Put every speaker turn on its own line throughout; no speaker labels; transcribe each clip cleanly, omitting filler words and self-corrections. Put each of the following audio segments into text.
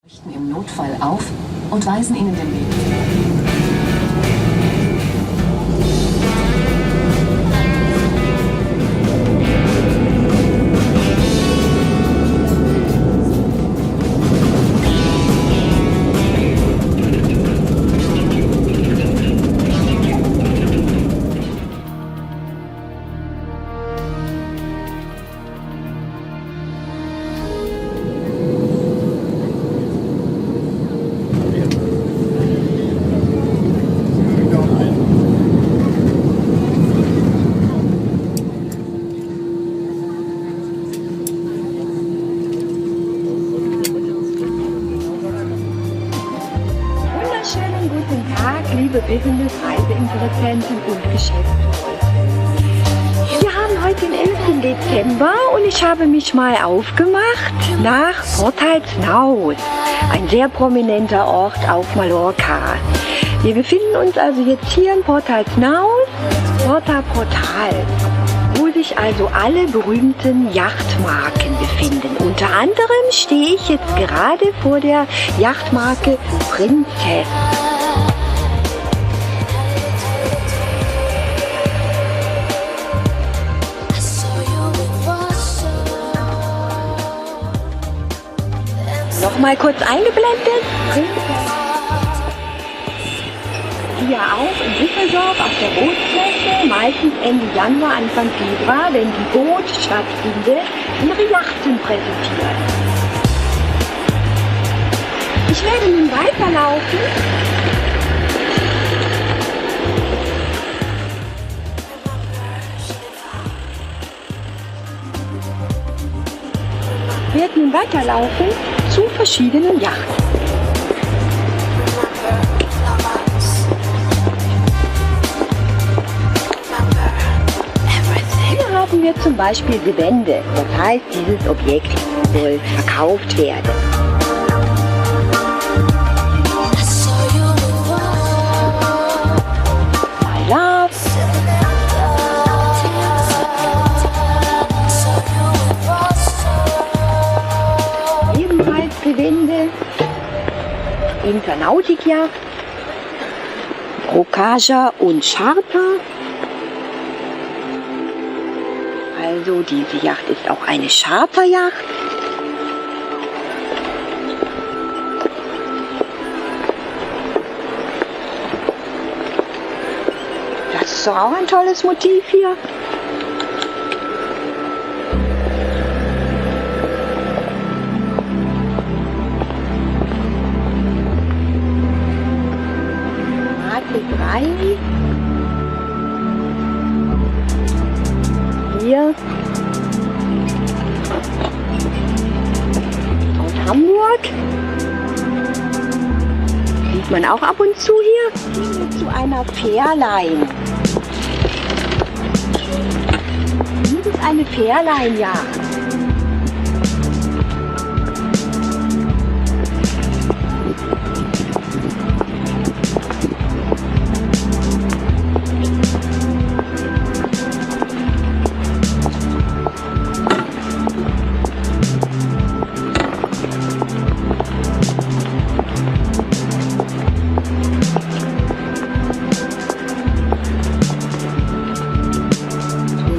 Richten im Notfall auf und weisen ihnen den Weg.
Wunderschönen guten Tag, liebe Business, Reiseinteressenten und Geschäftsleute. Wir haben heute den 11. Dezember und ich habe mich mal aufgemacht nach Portalsnaus, ein sehr prominenter Ort auf Mallorca. Wir befinden uns also jetzt hier in Portalsnaus, Porta Portal, wo sich also alle berühmten Yachtmarken befinden. Unter anderem stehe ich jetzt gerade vor der Yachtmarke Princess. Nochmal kurz eingeblendet. Hier auch in Düsseldorf auf der Bootsfläche, meistens Ende Januar, Anfang Februar, wenn die Boot stattfindet, ihre Yachten präsentieren. Ich werde nun weiterlaufen. Zu verschiedenen Yachten. Hier haben wir zum Beispiel Gewände, das heißt, dieses Objekt soll verkauft werden. Voilà. Ebenfalls Gewände, Internautic-Yacht, Roccager und Charter. Also diese Yacht ist auch eine Charterjacht. Das ist doch auch ein tolles Motiv hier. Marke 3. Hier aus Hamburg. Sieht man auch ab und zu hier. Gehen wir zu einer Fährlein. Dies ist eine Fährleinjacht.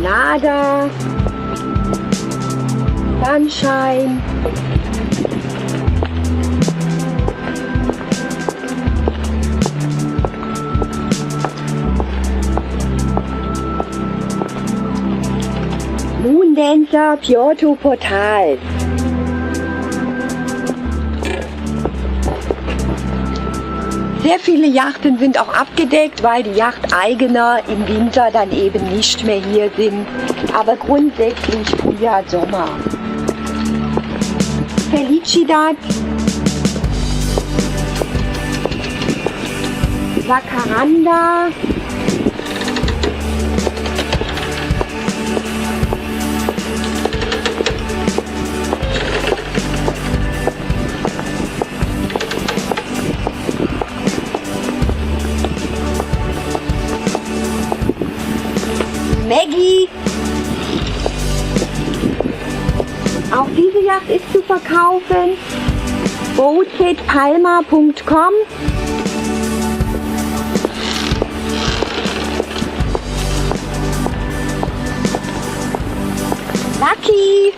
Nada, Sunshine, Moondancer, Porta Portal. Sehr viele Yachten sind auch abgedeckt, weil die Yachteigner im Winter dann eben nicht mehr hier sind. Aber grundsätzlich Frühjahr, Sommer. Felicidad, Jacaranda, Maggie. Auch diese Yacht ist zu verkaufen. boatsetpalma.com. Lucky!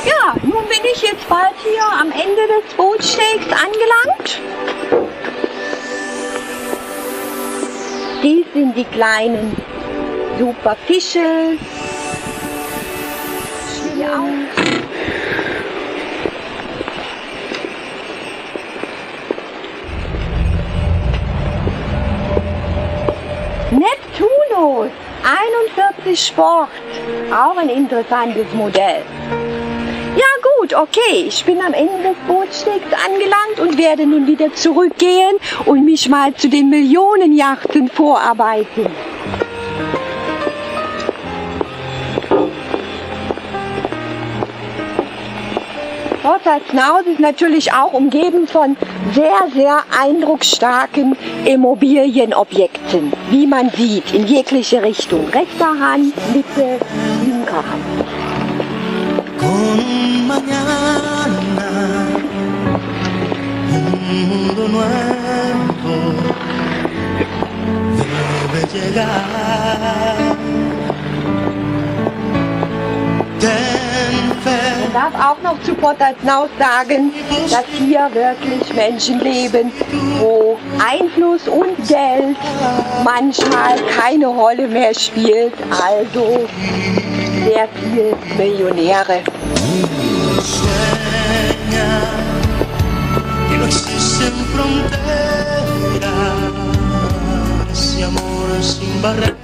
Ja, nun bin ich jetzt bald hier am Ende des Bootstegs angelangt. Dies sind die kleinen super Fische. Ja. Neptunus 41 Sport, auch ein interessantes Modell. Ja gut, okay, ich bin am Ende des Bootstegs angelangt und werde nun wieder zurückgehen und mich mal zu den Millionenjachten vorarbeiten. Port Salzknaus ist natürlich auch umgeben von sehr, sehr eindrucksstarken Immobilienobjekten, wie man sieht, in jegliche Richtung. Rechter Hand, Mitte, linker Hand.
Con mañana un mundo nuevo debe llegar.
Man darf auch noch zu Port Salzknaus sagen, dass hier wirklich Menschen leben, wo Einfluss und Geld manchmal keine Rolle mehr spielt, also sehr viele Millionäre.
Sueña que no existen fronteras y amor sin barreras.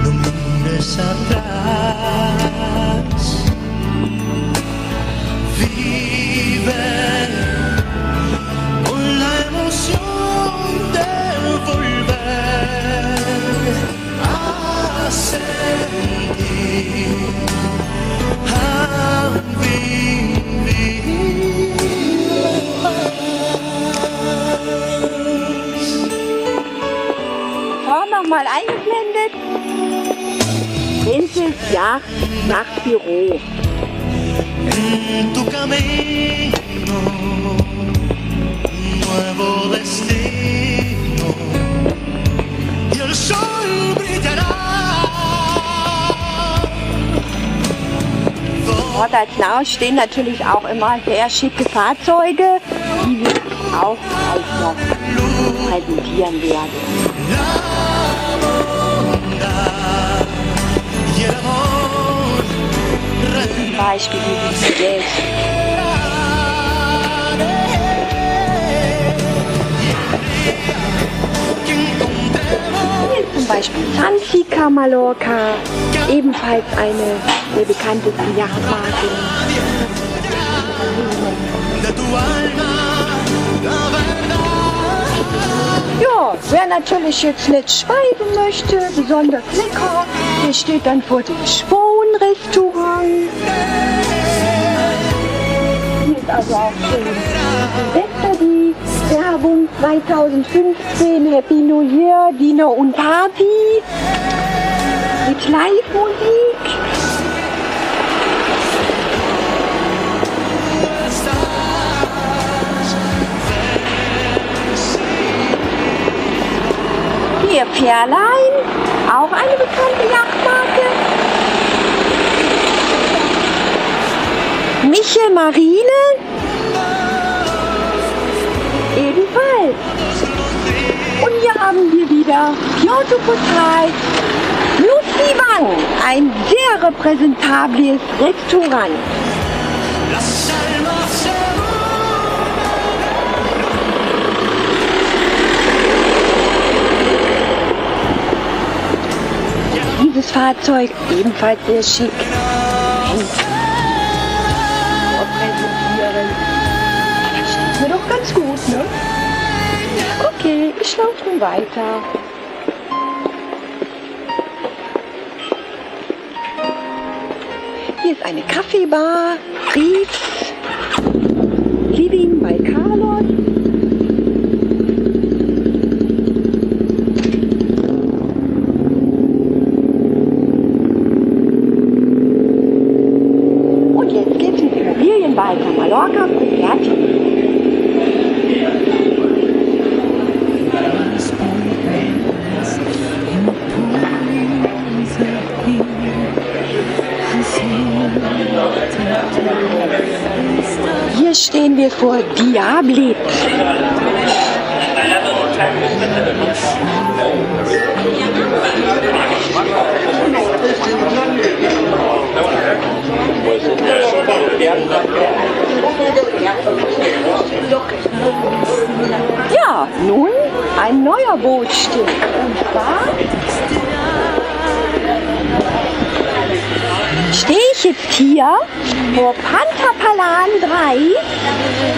No mires atrás. Vive con la emoción de volver a sentir, a vivir.
Vorne nochmal eingeblendet. Princess Yacht Nachtbüro.
En tu camino, un nuevo destino y el sol brillará.
Port Salzknaus stehen natürlich auch immer sehr schicke Fahrzeuge, die wir auch gleich noch präsentieren werden.
Y el amor
Zum Beispiel dieses Modell. Hier ist zum Beispiel Santica Mallorca, ebenfalls eine der bekanntesten Yachtmarken.
de tu alma, la verdad.
Ja, wer natürlich jetzt nicht schreiben möchte, besonders lecker, der steht dann vor dem Spoon-Restaurant. Hier ist also auch schön Silvester die Werbung 2015 Happy New Year, Dinner und Party mit Live-Musik. Hier Fährlein, auch eine bekannte Yachtmarke. Michel Marine, ebenfalls. Und hier haben wir wieder Kyoto Portal Lucy Wang, ein sehr repräsentables Restaurant.
Las almas se
Dieses Fahrzeug ebenfalls sehr schick. Präsentieren. Das steht mir doch ganz gut, ne? Okay, ich laufe nun weiter. Hier ist eine Kaffeebar, Brief, Living by Car Und jetzt geht's mit Immobilien weiter. Mallorca, Phuket. Hier stehen wir vor Diablit. Ja, nun ein neuer Bootsteg. Und zwar stehe ich jetzt hier vor Pantapalan 3,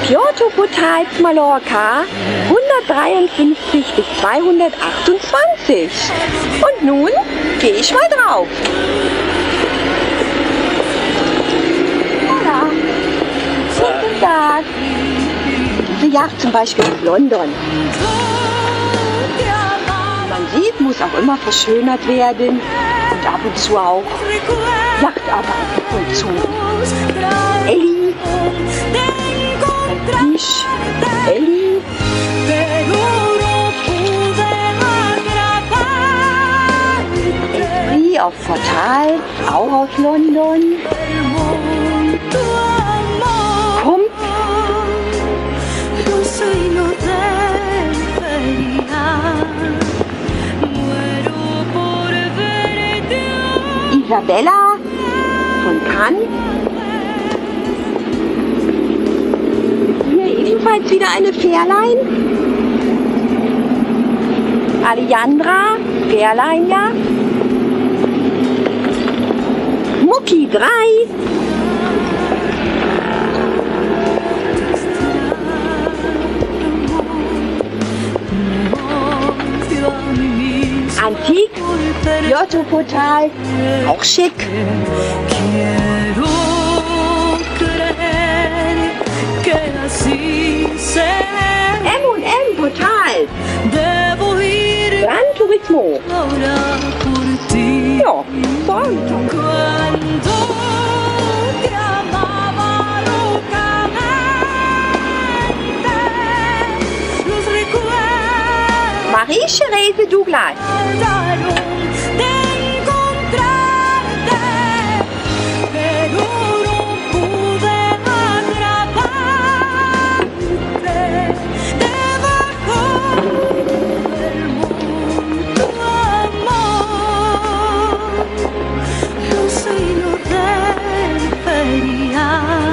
Puerto Portals, Mallorca, 153 bis 228. Und nun gehe ich mal drauf. Hola. Guten Tag. Diese Yacht zum Beispiel aus London. Man sieht, muss auch immer verschönert werden und ab und zu auch Yachtarbeit vollzogen. Ellie, ich, Ellie, Esprit auf Portal, auch aus London. Kommt. Isabella von Cannes. Hier ebenfalls wieder eine Fährlein. Alejandra, Fährlein, ja. Mucki 3. Antik, Puerto Portal, auch schick. M&M Portal, Gran Turismo. Ja, Marie-Therese Douglas.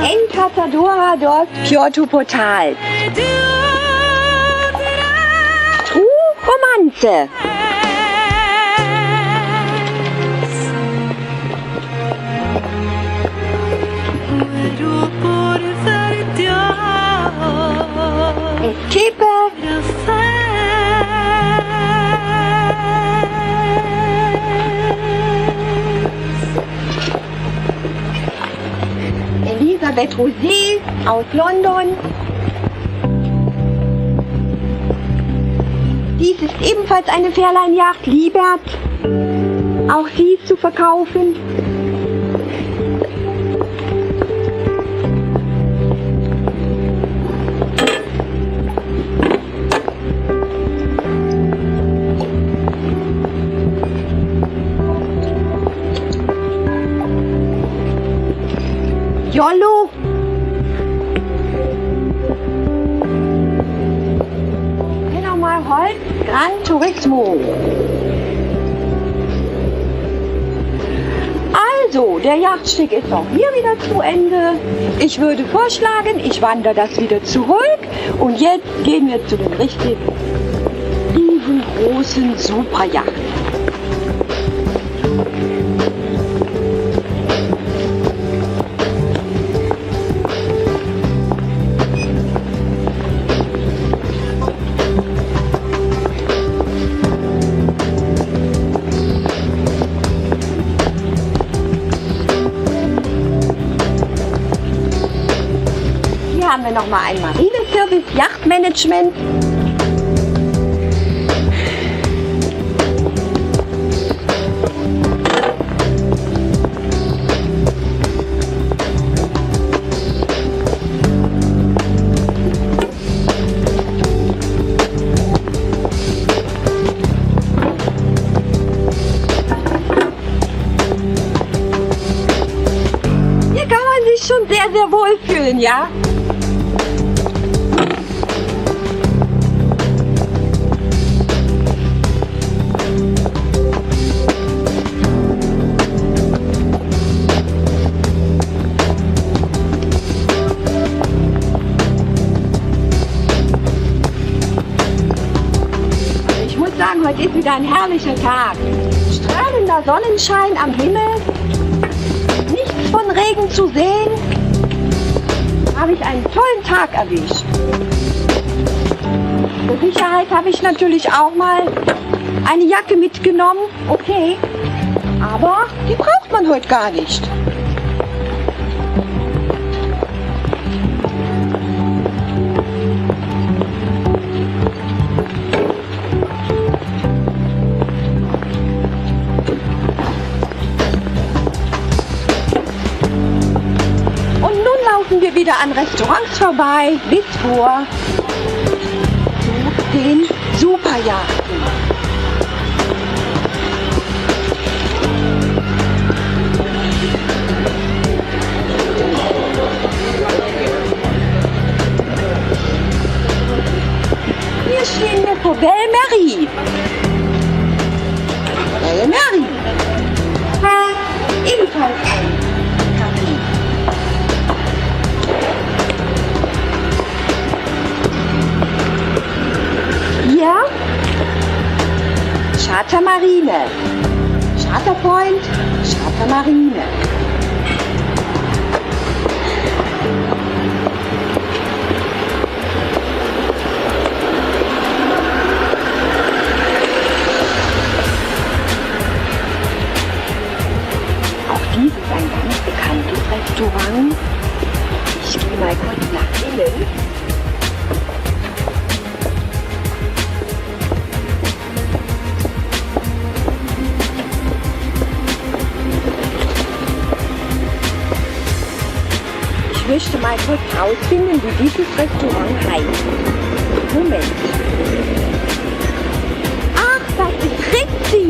Encantadora dos Puerto Portal. True Romanze. Escape. Elisabeth Rosé aus London. Dies ist ebenfalls eine Fährleinjacht, Libert. Auch sie ist zu verkaufen. Jollo. Nochmal Holz, Gran Turismo. Also, der Yachtsteg ist auch hier wieder zu Ende. Ich würde vorschlagen, ich wandere das wieder zurück. Und jetzt gehen wir zu den richtig riesengroßen Superyachten. haben wir nochmal ein Marineservice, Yachtmanagement. Schon sehr, sehr wohl fühlen, ja? Ich muss sagen, heute ist wieder ein herrlicher Tag. Strahlender Sonnenschein am Himmel. Nichts von Regen zu sehen, habe ich einen tollen Tag erwischt. Zur Sicherheit habe ich natürlich auch mal eine Jacke mitgenommen, okay, aber die braucht man heute gar nicht. Wir wieder an Restaurants vorbei, bis vor zu den Superjachten. Hier stehen wir vor Belle Marie. Belle Marie. Ebenfalls ein Café. Hier Charter Marine, Charter Point, Charter Marine. Auch dies ist ein ganz bekanntes Restaurant. Ich gehe mal kurz nach innen. Ich möchte mal kurz rausfinden, wie dieses Restaurant heißt. Moment. Ach, das ist Ritzi.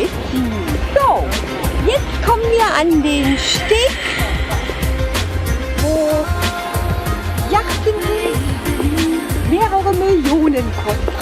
Ritzi. So, jetzt kommen wir an den Steg, wo Yachten mehrere Millionen kosten.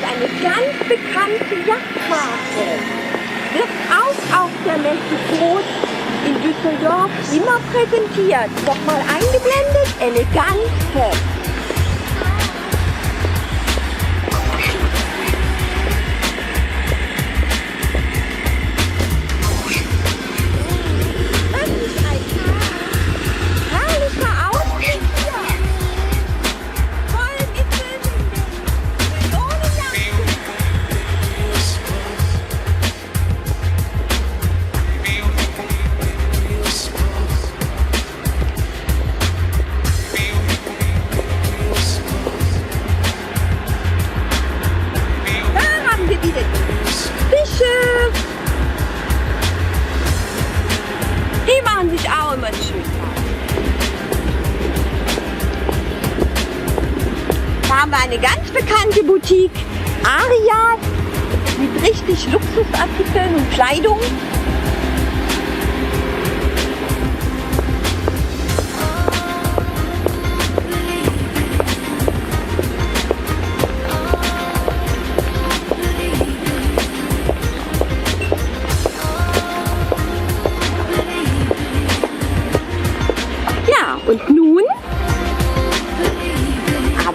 Eine ganz bekannte Yachtmarke wird auch auf der Messe Groß in Düsseldorf immer präsentiert. Doch mal eingeblendet, Elegante. Das ist ein herrlicher Ausblick hier. Voll mitten Millionen Yachten. Da haben wir wieder die Fische. Die machen sich auch immer schön. Da haben wir eine ganz bekannte Boutique, Aria, mit richtig Luxusartikeln und Kleidung.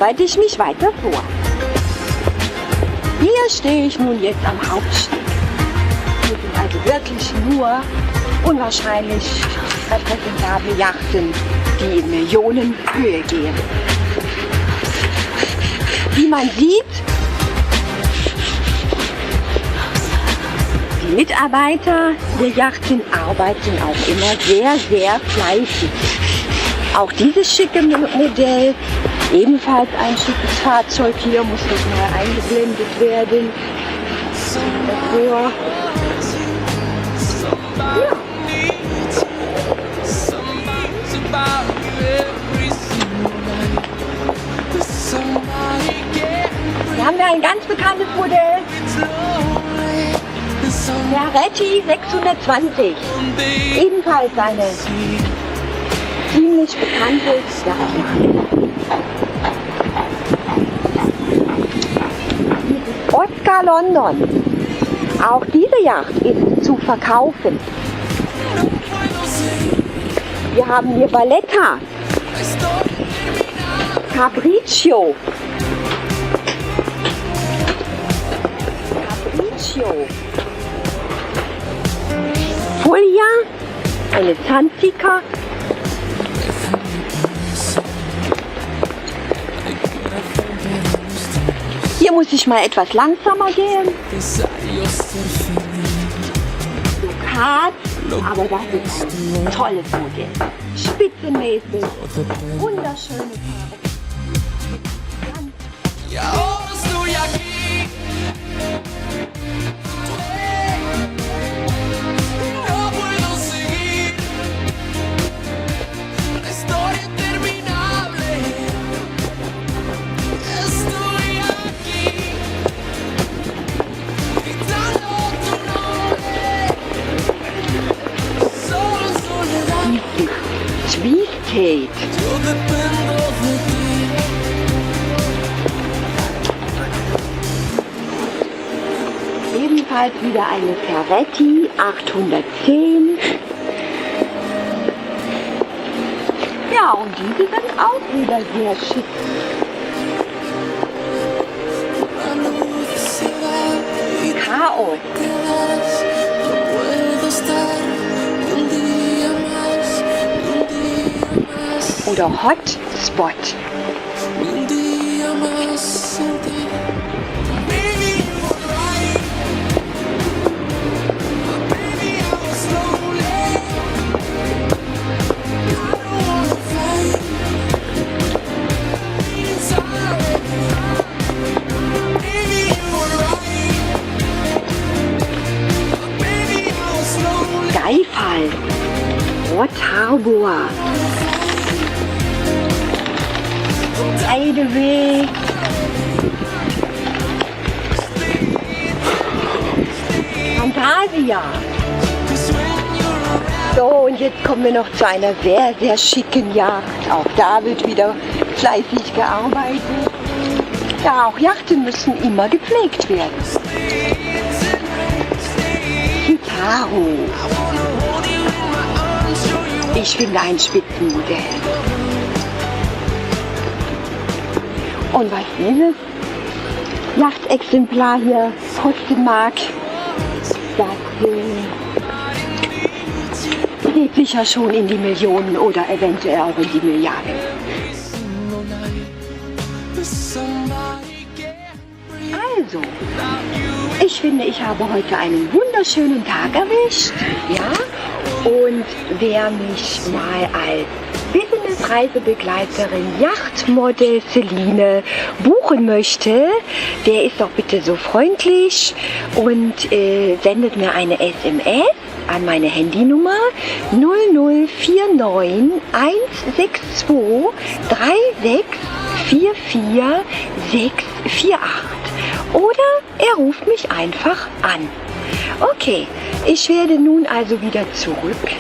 arbeite ich mich weiter vor. Hier stehe ich nun jetzt am Hauptsteg. Hier sind also wirklich nur unwahrscheinlich repräsentable Yachten, die in Millionenhöhe gehen. Wie man sieht, die Mitarbeiter der Yachten arbeiten auch immer sehr, sehr fleißig. Auch dieses schicke Modell, ebenfalls ein schickes Fahrzeug, hier muss das mal eingeblendet werden. Davor. Ja. Hier haben wir ein ganz bekanntes Modell. Ferretti 620. Ebenfalls eine ziemlich bekannte Yacht. Dieses Oscar London. Auch diese Yacht ist zu verkaufen. Wir haben hier Valletta, Capriccio, Folia, eine Santica, hier muss ich mal etwas langsamer gehen. Ducat, aber das ist ein tolles Modell. Spitzenmäßig, wunderschöne Farbe.
Y ahora estoy aquí. No puedo seguir la historia interminable. Estoy aquí gritando tu nombre. Solo soledad.
Cheesecake.
Yo dependo de ti.
Ebenfalls wieder eine Ferretti 810. Ja, und diese sind auch wieder sehr schick.
La luz se va y
Chaos.
quedas. No puedo estar un día más.
Oder Hotspot.
Un día más sin ti. Baby, you were right. Baby, I was lonely. I don't wanna fight. Inside. Baby, you were right. Baby, I was lonely.
Geifall. Port Harbor. Eideweg. Fantasia. So, und jetzt kommen wir noch zu einer sehr, sehr schicken Yacht. Auch da wird wieder fleißig gearbeitet. Ja, auch Yachten müssen immer gepflegt werden. Kitaro. Ich finde ein Spitzenmodell. Und was dieses Yachtexemplar hier kosten mag, das geht sicher schon in die Millionen oder eventuell auch in die Milliarden. Also, ich finde, ich habe heute einen wunderschönen Tag erwischt. Ja? Und wer mich mal als Business-Reisebegleiterin Yachtmodell Celine buchen möchte, der ist doch bitte so freundlich und sendet mir eine SMS an meine Handynummer 0049 162 3644 648 oder er ruft mich einfach an. Okay, ich werde nun also wieder zurückgehen.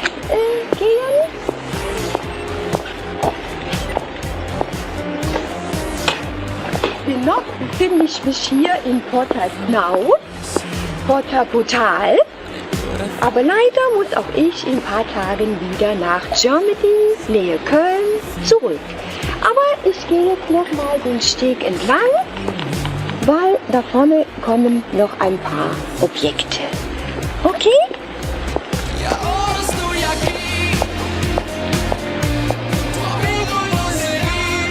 Noch befinde ich mich hier in Porta Snow, Porta Potal. Aber leider muss auch ich in ein paar Tagen wieder nach Germany, Nähe Köln, zurück. Aber ich gehe jetzt nochmal den Steg entlang, weil da vorne kommen noch ein paar Objekte. Okay?
Y ahora estoy aquí. Tu amigo y voy a seguir.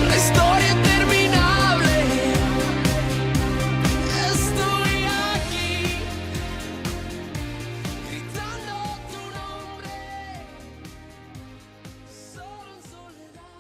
La historia interminable. Estoy aquí. Gritando tu nombre. Solo en soledad.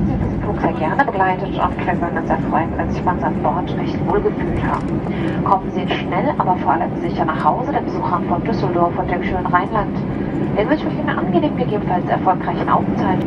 Den Flug sehr gerne begleitet und wir würden uns sehr freuen, wenn sich bei uns an Bord recht wohl gefühlt haben. Kommen Sie schnell, aber vor allem sicher nach Hause, der Besuchern von Düsseldorf und dem schönen Rheinland. Wir wünschen euch eine angenehm gegebenenfalls erfolgreichen Aufenthalt.